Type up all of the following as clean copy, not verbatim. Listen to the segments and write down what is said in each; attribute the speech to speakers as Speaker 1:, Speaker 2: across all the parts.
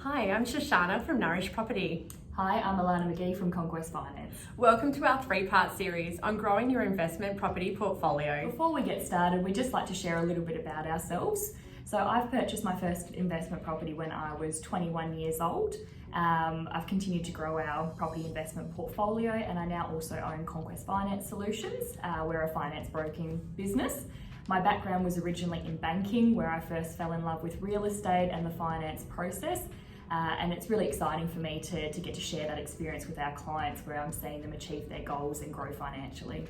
Speaker 1: Hi, I'm Shashana from Nourish Property.
Speaker 2: Hi, I'm Alana Magee from Conquest Finance.
Speaker 1: Welcome to our three-part series on growing your investment property portfolio.
Speaker 2: Before we get started, we'd just like to share a little bit about ourselves. So I've purchased my first investment property when I was 21 years old. I've continued to grow our property investment portfolio, and I now also own Conquest Finance Solutions. We're a finance broking business. My background was originally in banking, where I first fell in love with real estate and the finance process. And it's really exciting for me to get to share that experience with our clients, where I'm seeing them achieve their goals and grow financially.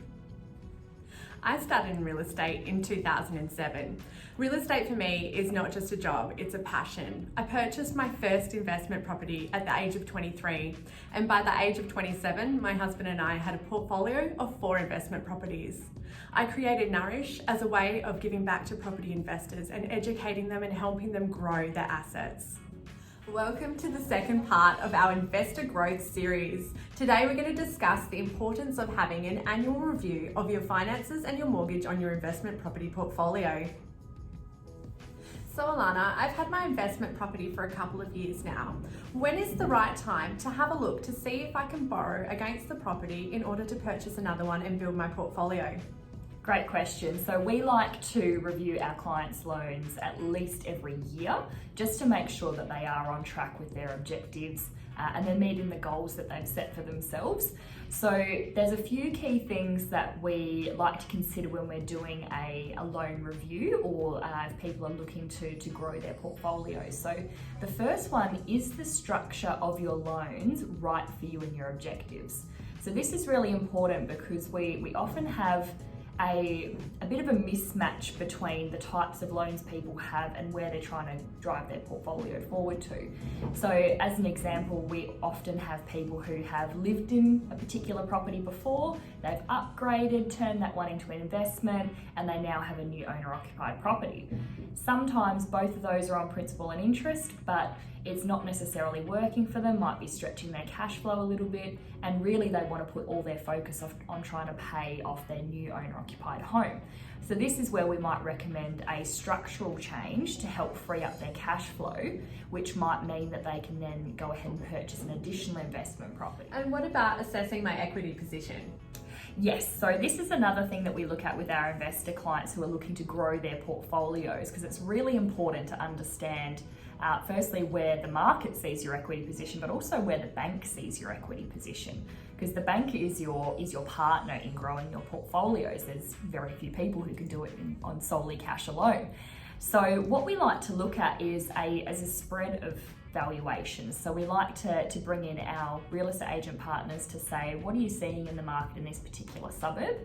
Speaker 1: I started in real estate in 2007. Real estate for me is not just a job, it's a passion. I purchased my first investment property at the age of 23, and by the age of 27, my husband and I had a portfolio of 4 investment properties. I created Nourish as a way of giving back to property investors and educating them and helping them grow their assets. Welcome to the second part of our Investor Growth series. Today we're going to discuss the importance of having an annual review of your finances and your mortgage on your investment property portfolio. So Alana, I've had my investment property for a couple of years now. When is the right time to have a look to see if I can borrow against the property in order to purchase another one and build my portfolio?
Speaker 2: Great question. So we like to review our clients' loans at least every year, just to make sure that they are on track with their objectives and they're meeting the goals that they've set for themselves. So there's a few key things that we like to consider when we're doing a loan review, or if people are looking to grow their portfolio. So the first one is the structure of your loans right for you and your objectives. So this is really important because we often have a bit of a mismatch between the types of loans people have and where they're trying to drive their portfolio forward to. So as an example, we often have people who have lived in a particular property before, they've upgraded, turned that one into an investment, and they now have a new owner-occupied property. Sometimes both of those are on principal and interest, but it's not necessarily working for them, might be stretching their cash flow a little bit, and really they want to put all their focus on trying to pay off their new owner-occupied home. So this is where we might recommend a structural change to help free up their cash flow, which might mean that they can then go ahead and purchase an additional investment property.
Speaker 1: And what about assessing my equity position?
Speaker 2: Yes, so this is another thing that we look at with our investor clients who are looking to grow their portfolios, because it's really important to understand firstly where the market sees your equity position, but also where the bank sees your equity position, because the bank is your partner in growing your portfolios. There's very few people who can do it on solely cash alone. So what we like to look at is a spread of valuations. So we like to bring in our real estate agent partners to say, what are you seeing in the market in this particular suburb,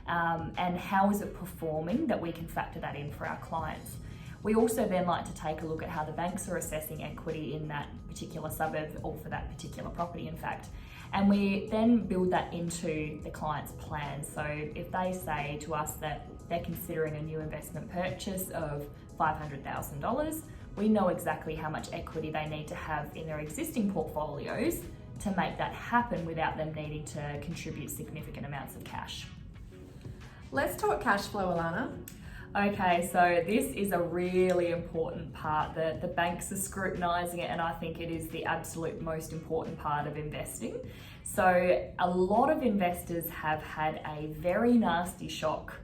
Speaker 2: and how is it performing, that we can factor that in for our clients. We also then like to take a look at how the banks are assessing equity in that particular suburb, or for that particular property in fact, and we then build that into the client's plan. So if they say to us that they're considering a new investment purchase of $500,000, we know exactly how much equity they need to have in their existing portfolios to make that happen without them needing to contribute significant amounts of cash.
Speaker 1: Let's talk cash flow, Alana.
Speaker 2: Okay, so this is a really important part. The banks are scrutinising it, and I think it is the absolute most important part of investing. So a lot of investors have had a very nasty shock.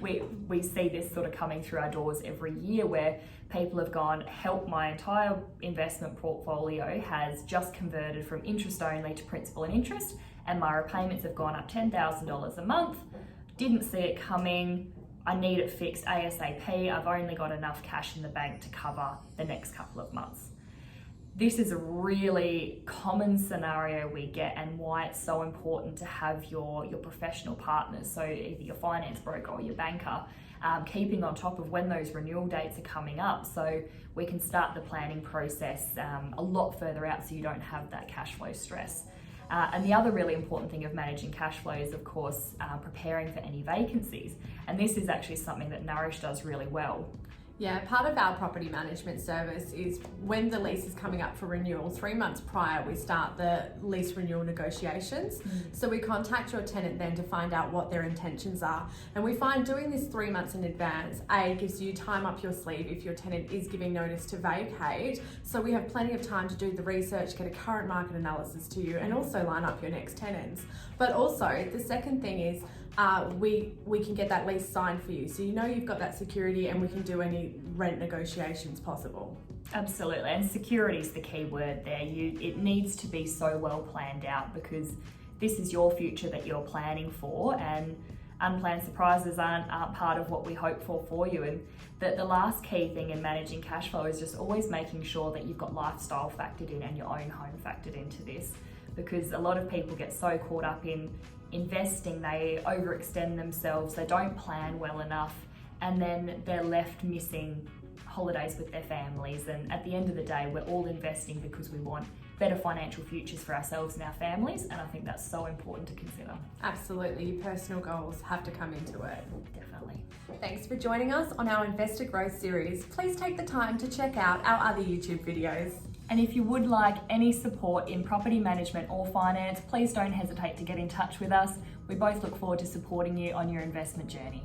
Speaker 2: We see this sort of coming through our doors every year, where people have gone, help, my entire investment portfolio has just converted from interest only to principal and interest, and my repayments have gone up $10,000 a month. Didn't see it coming. I need it fixed ASAP. I've only got enough cash in the bank to cover the next couple of months. This is a really common scenario we get, and why it's so important to have your professional partners, so either your finance broker or your banker, keeping on top of when those renewal dates are coming up, so we can start the planning process a lot further out, so you don't have that cash flow stress. And the other really important thing of managing cash flow is, of course, preparing for any vacancies. And this is actually something that Nourish does really well.
Speaker 1: Yeah, part of our property management service is when the lease is coming up for renewal, 3 months prior, we start the lease renewal negotiations. So we contact your tenant then to find out what their intentions are. And we find doing this 3 months in advance, A, gives you time up your sleeve if your tenant is giving notice to vacate. So we have plenty of time to do the research, get a current market analysis to you, and also line up your next tenants. But also, the second thing is, we can get that lease signed for you. So you know you've got that security and we can do any rent negotiations possible.
Speaker 2: Absolutely, and security is the key word there. It needs to be so well planned out because this is your future that you're planning for, and unplanned surprises aren't part of what we hope for you. And the last key thing in managing cash flow is just always making sure that you've got lifestyle factored in and your own home factored into this, because a lot of people get so caught up in investing, they overextend themselves, they don't plan well enough, and then they're left missing holidays with their families. And at the end of the day, we're all investing because we want better financial futures for ourselves and our families, and I think that's so important to consider.
Speaker 1: Absolutely, your personal goals have to come into it.
Speaker 2: Definitely.
Speaker 1: Thanks for joining us on our Investor Growth series. Please take the time to check out our other YouTube videos.
Speaker 2: And if you would like any support in property management or finance, please don't hesitate to get in touch with us. We both look forward to supporting you on your investment journey.